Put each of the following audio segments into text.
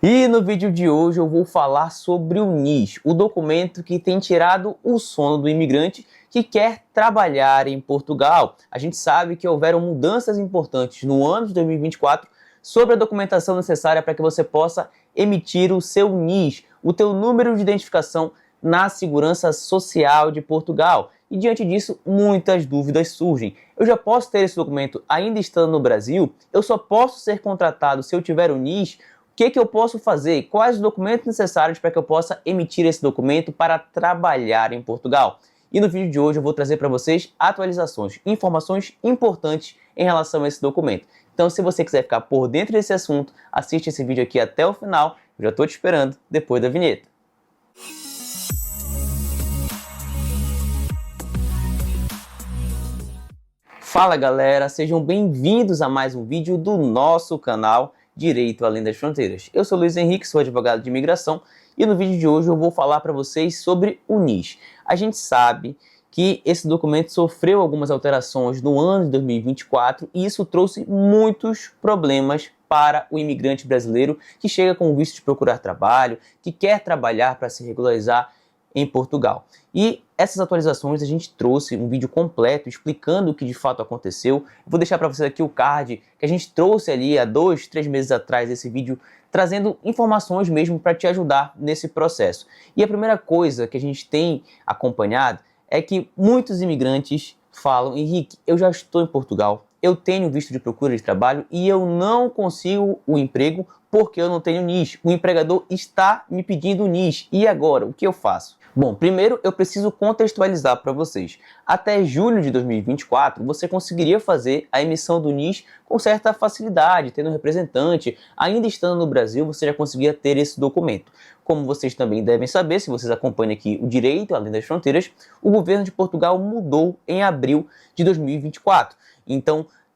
E no vídeo de hoje eu vou falar sobre o NIS, o documento que tem tirado o sono do imigrante que quer trabalhar em Portugal. A gente sabe que houveram mudanças importantes no ano de 2024 sobre a documentação necessária para que você possa emitir o seu NIS, o teu número de identificação na Segurança Social de Portugal. E diante disso, muitas dúvidas surgem. Eu já posso ter esse documento ainda estando no Brasil? Eu só posso ser contratado se eu tiver o NIS? O que eu posso fazer? Quais os documentos necessários para que eu possa emitir esse documento para trabalhar em Portugal? E no vídeo de hoje eu vou trazer para vocês atualizações, informações importantes em relação a esse documento. Então, se você quiser ficar por dentro desse assunto, assiste esse vídeo aqui até o final. Eu já estou te esperando depois da vinheta. Fala galera, sejam bem-vindos a mais um vídeo do nosso canal Direito Além das Fronteiras. Eu sou Luiz Henrique, sou advogado de imigração e no vídeo de hoje eu vou falar para vocês sobre o NIS. A gente sabe que esse documento sofreu algumas alterações no ano de 2024 e isso trouxe muitos problemas para o imigrante brasileiro que chega com o visto de procurar trabalho, que quer trabalhar para se regularizar em Portugal. E essas atualizações a gente trouxe um vídeo completo explicando o que de fato aconteceu. Eu vou deixar para vocês aqui o card que a gente trouxe ali há 2, 3 meses atrás esse vídeo, trazendo informações mesmo para te ajudar nesse processo. E a primeira coisa que a gente tem acompanhado é que muitos imigrantes falam: Henrique, eu já estou em Portugal, eu tenho visto de procura de trabalho e eu não consigo o emprego porque eu não tenho NIS. O empregador está me pedindo o NIS. E agora, o que eu faço? Bom, primeiro eu preciso contextualizar para vocês. Até julho de 2024, você conseguiria fazer a emissão do NIS com certa facilidade, tendo um representante. Ainda estando no Brasil, você já conseguia ter esse documento. Como vocês também devem saber, se vocês acompanham aqui o Direito Além das Fronteiras, o governo de Portugal mudou em abril de 2024.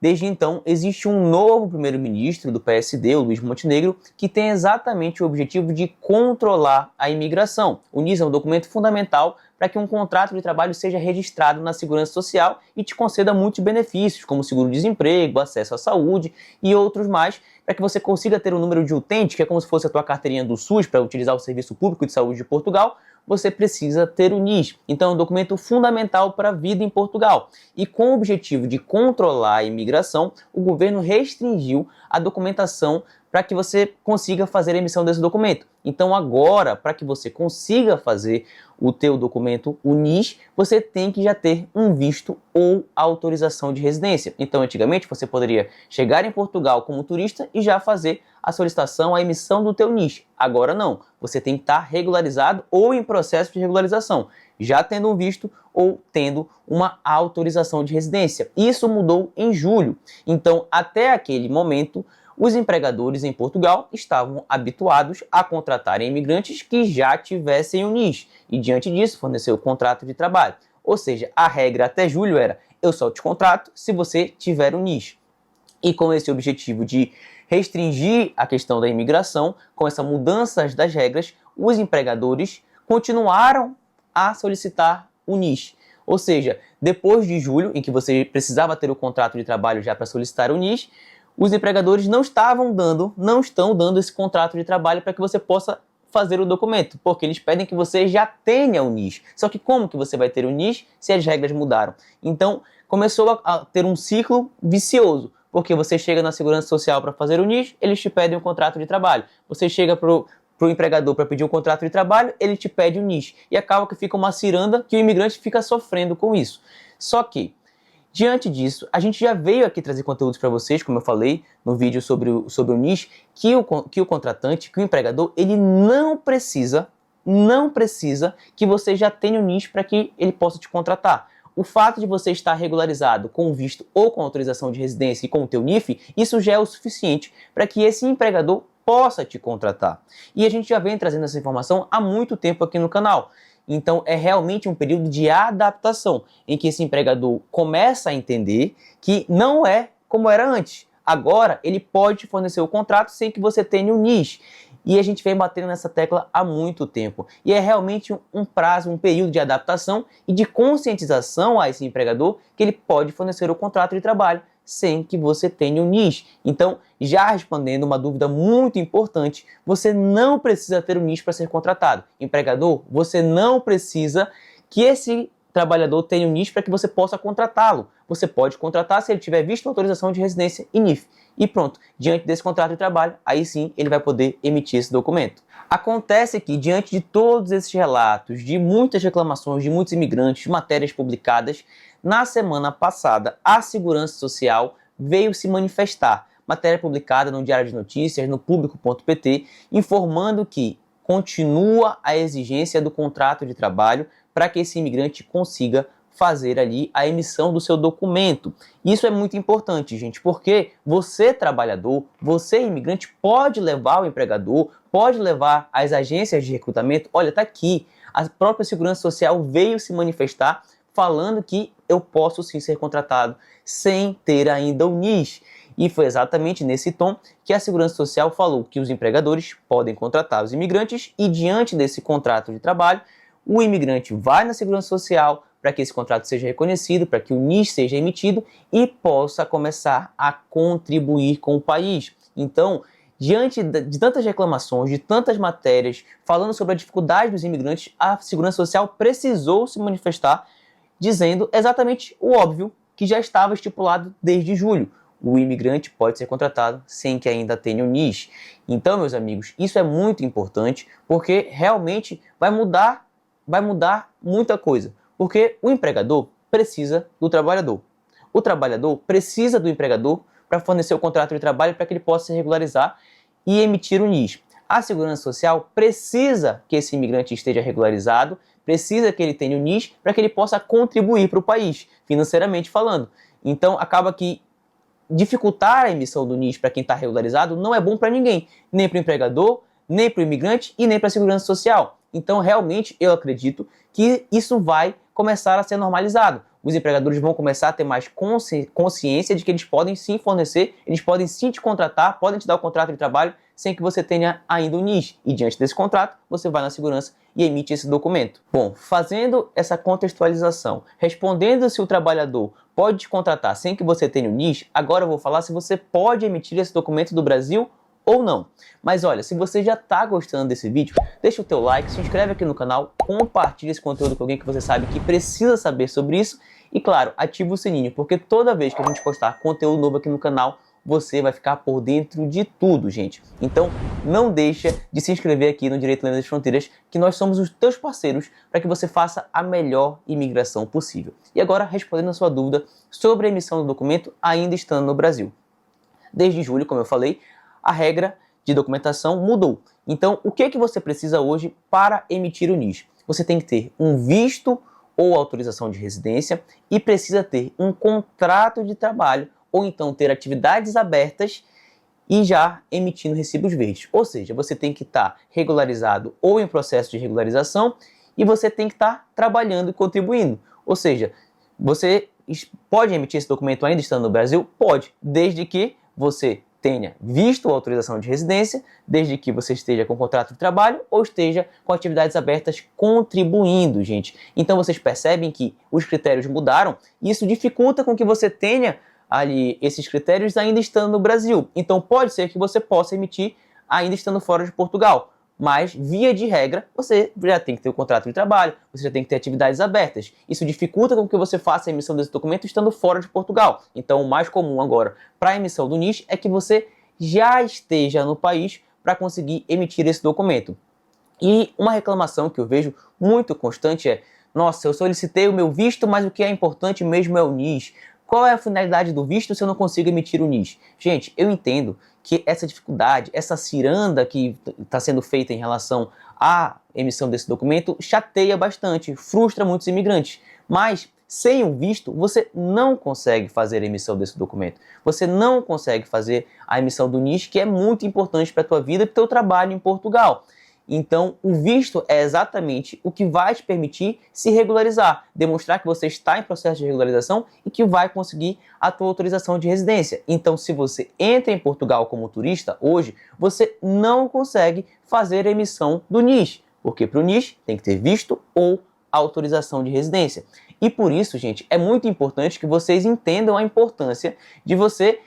Desde então, existe um novo primeiro-ministro do PSD, o Luís Montenegro, que tem exatamente o objetivo de controlar a imigração. O NIS é um documento fundamental para que um contrato de trabalho seja registrado na Segurança Social e te conceda muitos benefícios, como seguro-desemprego, acesso à saúde e outros mais, para que você consiga ter um número de utente, que é como se fosse a tua carteirinha do SUS para utilizar o Serviço Público de Saúde de Portugal. Você precisa ter o NIS. Então é um documento fundamental para a vida em Portugal. E com o objetivo de controlar a imigração, o governo restringiu a documentação para que você consiga fazer a emissão desse documento. Então agora, para que você consiga fazer o teu documento, o NIS, você tem que já ter um visto ou autorização de residência. Então antigamente você poderia chegar em Portugal como turista e já fazer a solicitação, a emissão do teu NIS. Agora não, você tem que estar regularizado ou em processo de regularização, já tendo um visto ou tendo uma autorização de residência. Isso mudou em julho. Então até aquele momento, os empregadores em Portugal estavam habituados a contratarem imigrantes que já tivessem o NIS e, diante disso, fornecer o contrato de trabalho. Ou seja, a regra até julho era: eu só te contrato se você tiver o NIS. E com esse objetivo de restringir a questão da imigração, com essa mudança das regras, os empregadores continuaram a solicitar o NIS. Ou seja, depois de julho, em que você precisava ter o contrato de trabalho já para solicitar o NIS, os empregadores não estão dando esse contrato de trabalho para que você possa fazer o documento, porque eles pedem que você já tenha o NIS. Só que como que você vai ter o NIS se as regras mudaram? Então, começou a ter um ciclo vicioso, porque você chega na Segurança Social para fazer o NIS, eles te pedem um contrato de trabalho. Você chega para o empregador para pedir um contrato de trabalho, ele te pede o NIS. E acaba que fica uma ciranda que o imigrante fica sofrendo com isso. Só que, diante disso, a gente já veio aqui trazer conteúdos para vocês, como eu falei no vídeo sobre o NIS, que o contratante, que o empregador, ele não precisa que você já tenha o NIS para que ele possa te contratar. O fato de você estar regularizado com visto ou com autorização de residência e com o teu NIF, isso já é o suficiente para que esse empregador possa te contratar. E a gente já vem trazendo essa informação há muito tempo aqui no canal. Então é realmente um período de adaptação, em que esse empregador começa a entender que não é como era antes. Agora ele pode fornecer o contrato sem que você tenha o NIS. E a gente vem batendo nessa tecla há muito tempo. E é realmente um prazo, um período de adaptação e de conscientização a esse empregador que ele pode fornecer o contrato de trabalho sem que você tenha o NIS. Então, já respondendo uma dúvida muito importante, você não precisa ter o NIS para ser contratado. Empregador, você não precisa que esse trabalhador tenha o NIS para que você possa contratá-lo. Você pode contratar se ele tiver visto uma autorização de residência e NIF. E pronto, diante desse contrato de trabalho, aí sim ele vai poder emitir esse documento. Acontece que, diante de todos esses relatos, de muitas reclamações de muitos imigrantes, de matérias publicadas, na semana passada, a Segurança Social veio se manifestar. Matéria publicada no Diário de Notícias, no Público.pt, informando que continua a exigência do contrato de trabalho para que esse imigrante consiga fazer ali a emissão do seu documento. Isso é muito importante, gente, porque você, trabalhador, você, imigrante, pode levar o empregador, pode levar as agências de recrutamento. Olha, tá aqui, a própria Segurança Social veio se manifestar falando que eu posso sim ser contratado sem ter ainda o NIS. E foi exatamente nesse tom que a Segurança Social falou que os empregadores podem contratar os imigrantes e, diante desse contrato de trabalho, o imigrante vai na Segurança Social para que esse contrato seja reconhecido, para que o NIS seja emitido e possa começar a contribuir com o país. Então, diante de tantas reclamações, de tantas matérias falando sobre a dificuldade dos imigrantes, a Segurança Social precisou se manifestar dizendo exatamente o óbvio que já estava estipulado desde julho. O imigrante pode ser contratado sem que ainda tenha o NIS. Então, meus amigos, isso é muito importante porque realmente vai mudar muita coisa. Porque o empregador precisa do trabalhador. O trabalhador precisa do empregador para fornecer o contrato de trabalho para que ele possa se regularizar e emitir o NIS. A Segurança Social precisa que esse imigrante esteja regularizado, precisa que ele tenha o NIS para que ele possa contribuir para o país, financeiramente falando. Então, acaba que dificultar a emissão do NIS para quem está regularizado não é bom para ninguém, nem para o empregador, nem para o imigrante e nem para a Segurança Social. Então, realmente, eu acredito que isso vai começar a ser normalizado. Os empregadores vão começar a ter mais consciência de que eles podem sim fornecer, eles podem sim te contratar, podem te dar o contrato de trabalho sem que você tenha ainda o NIS. E diante desse contrato, você vai na segurança e emite esse documento. Bom, fazendo essa contextualização, respondendo se o trabalhador pode te contratar sem que você tenha o NIS, agora eu vou falar se você pode emitir esse documento do Brasil ou não. Mas olha, se você já está gostando desse vídeo, deixa o teu like, se inscreve aqui no canal, compartilha esse conteúdo com alguém que você sabe que precisa saber sobre isso e, claro, ativa o sininho, porque toda vez que a gente postar conteúdo novo aqui no canal, você vai ficar por dentro de tudo, gente. Então, não deixa de se inscrever aqui no Direito Além das Fronteiras, que nós somos os teus parceiros para que você faça a melhor imigração possível. E agora, respondendo a sua dúvida sobre a emissão do documento ainda estando no Brasil. Desde julho, como eu falei, a regra de documentação mudou. Então, o que você precisa hoje para emitir o NIS? Você tem que ter um visto ou autorização de residência e precisa ter um contrato de trabalho ou então ter atividades abertas e já emitindo recibos verdes. Ou seja, você tem que estar regularizado ou em processo de regularização e você tem que estar trabalhando e contribuindo. Ou seja, você pode emitir esse documento ainda estando no Brasil? Pode, desde que você tenha visto a autorização de residência, desde que você esteja com contrato de trabalho ou esteja com atividades abertas contribuindo, gente. Então vocês percebem que os critérios mudaram e isso dificulta com que você tenha ali esses critérios ainda estando no Brasil. Então pode ser que você possa emitir ainda estando fora de Portugal. Mas, via de regra, você já tem que ter o contrato de trabalho, você já tem que ter atividades abertas. Isso dificulta com que você faça a emissão desse documento estando fora de Portugal. Então, o mais comum agora para a emissão do NIS é que você já esteja no país para conseguir emitir esse documento. E uma reclamação que eu vejo muito constante é: nossa, eu solicitei o meu visto, mas o que é importante mesmo é o NIS. Qual é a finalidade do visto se eu não consigo emitir o NIS? Gente, eu entendo que essa dificuldade, essa ciranda que está sendo feita em relação à emissão desse documento chateia bastante, frustra muitos imigrantes. Mas, sem o visto, você não consegue fazer a emissão desse documento. Você não consegue fazer a emissão do NIS, que é muito importante para a tua vida e para o teu trabalho em Portugal. Então, o visto é exatamente o que vai te permitir se regularizar, demonstrar que você está em processo de regularização e que vai conseguir a tua autorização de residência. Então, se você entra em Portugal como turista hoje, você não consegue fazer a emissão do NIS, porque para o NIS tem que ter visto ou autorização de residência. E por isso, gente, é muito importante que vocês entendam a importância de você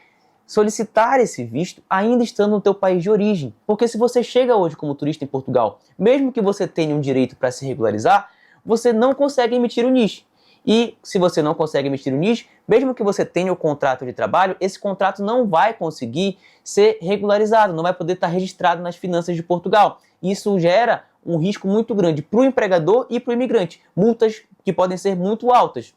solicitar esse visto ainda estando no teu país de origem. Porque se você chega hoje como turista em Portugal, mesmo que você tenha um direito para se regularizar, você não consegue emitir o NIS. E se você não consegue emitir o NIS, mesmo que você tenha o contrato de trabalho, esse contrato não vai conseguir ser regularizado, não vai poder estar registrado nas finanças de Portugal. Isso gera um risco muito grande para o empregador e para o imigrante, multas que podem ser muito altas.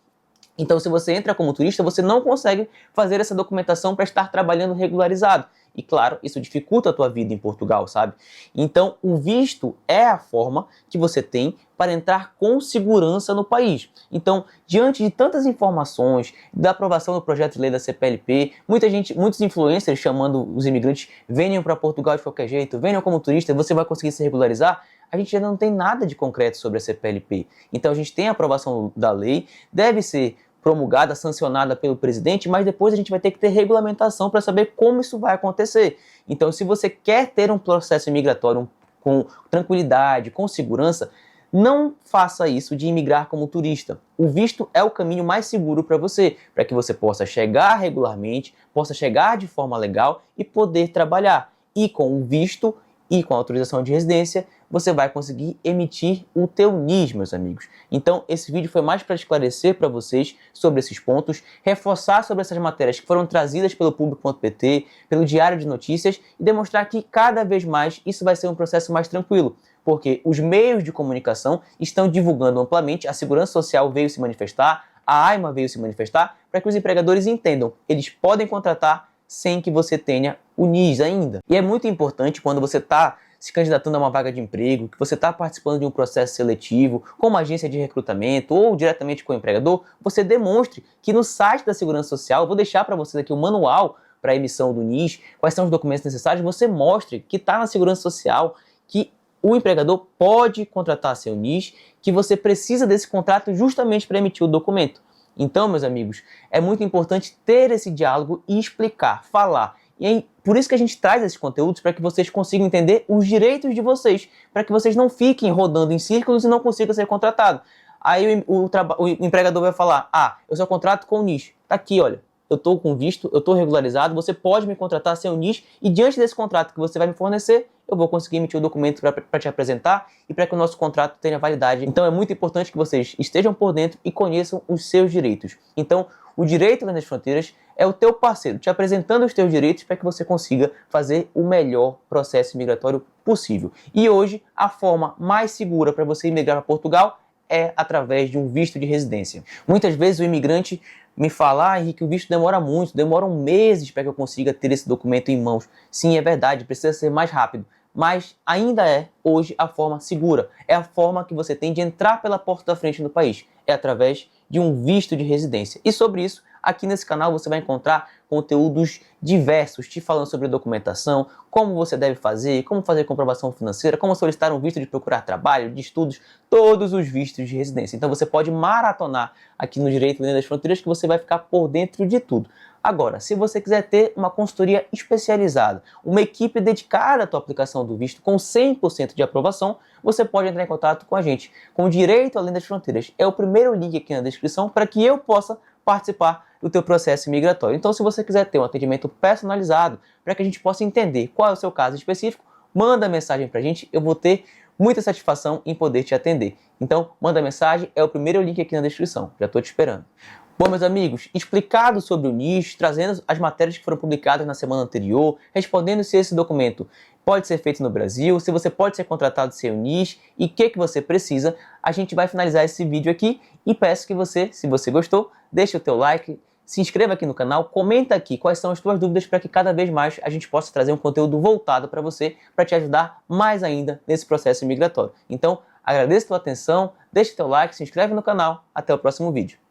Então, se você entra como turista, você não consegue fazer essa documentação para estar trabalhando regularizado. E, claro, isso dificulta a tua vida em Portugal, sabe? Então, o visto é a forma que você tem para entrar com segurança no país. Então, diante de tantas informações, da aprovação do projeto de lei da CPLP, muitos influencers chamando os imigrantes, venham para Portugal de qualquer jeito, venham como turista, você vai conseguir se regularizar. A gente ainda não tem nada de concreto sobre a CPLP. Então, a gente tem a aprovação da lei, deve ser promulgada, sancionada pelo presidente, mas depois a gente vai ter que ter regulamentação para saber como isso vai acontecer. Então, se você quer ter um processo imigratório com tranquilidade, com segurança, não faça isso de imigrar como turista. O visto é o caminho mais seguro para você, para que você possa chegar regularmente, possa chegar de forma legal e poder trabalhar. E com o visto e com a autorização de residência, você vai conseguir emitir o teu NIS, meus amigos. Então, esse vídeo foi mais para esclarecer para vocês sobre esses pontos, reforçar sobre essas matérias que foram trazidas pelo Público.pt, pelo Diário de Notícias, e demonstrar que cada vez mais isso vai ser um processo mais tranquilo, porque os meios de comunicação estão divulgando amplamente, a Segurança Social veio se manifestar, a AIMA veio se manifestar, para que os empregadores entendam, eles podem contratar sem que você tenha o NIS ainda. E é muito importante quando você está se candidatando a uma vaga de emprego, que você está participando de um processo seletivo, com uma agência de recrutamento ou diretamente com o empregador, você demonstre que no site da Segurança Social, eu vou deixar para vocês aqui o manual para a emissão do NIS, quais são os documentos necessários, você mostre que está na Segurança Social, que o empregador pode contratar seu NIS, que você precisa desse contrato justamente para emitir o documento. Então, meus amigos, é muito importante ter esse diálogo e explicar, falar. E aí, por isso que a gente traz esses conteúdos, para que vocês consigam entender os direitos de vocês, para que vocês não fiquem rodando em círculos e não consigam ser contratados. Aí o empregador vai falar, eu só contrato com o NIS. Tá aqui, olha, eu estou com visto, eu estou regularizado, você pode me contratar sem o NIS e diante desse contrato que você vai me fornecer, eu vou conseguir emitir o documento para te apresentar e para que o nosso contrato tenha validade. Então é muito importante que vocês estejam por dentro e conheçam os seus direitos. Então, o Direito Além das Fronteiras é o teu parceiro, te apresentando os teus direitos para que você consiga fazer o melhor processo migratório possível. E hoje, a forma mais segura para você imigrar para Portugal é através de um visto de residência. Muitas vezes o imigrante me fala, Henrique, o visto demora muito, demoram meses para que eu consiga ter esse documento em mãos. Sim, é verdade, precisa ser mais rápido. Mas ainda é, hoje, a forma segura. É a forma que você tem de entrar pela porta da frente do país. É através de um visto de residência. E sobre isso, aqui nesse canal você vai encontrar conteúdos diversos, te falando sobre documentação, como você deve fazer, como fazer comprovação financeira, como solicitar um visto de procurar trabalho, de estudos, todos os vistos de residência. Então você pode maratonar aqui no Direito Além das Fronteiras que você vai ficar por dentro de tudo. Agora, se você quiser ter uma consultoria especializada, uma equipe dedicada à tua aplicação do visto com 100% de aprovação, você pode entrar em contato com a gente, com o Direito Além das Fronteiras. É o primeiro link aqui na descrição para que eu possa participar do teu processo migratório. Então, se você quiser ter um atendimento personalizado, para que a gente possa entender qual é o seu caso específico, manda mensagem para a gente, eu vou ter muita satisfação em poder te atender. Então, manda mensagem, é o primeiro link aqui na descrição, já estou te esperando. Bom, meus amigos, explicado sobre o NIS, trazendo as matérias que foram publicadas na semana anterior, respondendo se esse documento pode ser feito no Brasil, se você pode ser contratado sem o NIS e o que você precisa, a gente vai finalizar esse vídeo aqui e peço que você, se você gostou, deixe o teu like, se inscreva aqui no canal, comenta aqui quais são as tuas dúvidas para que cada vez mais a gente possa trazer um conteúdo voltado para você, para te ajudar mais ainda nesse processo migratório. Então, agradeço a tua atenção, deixe teu like, se inscreve no canal, até o próximo vídeo.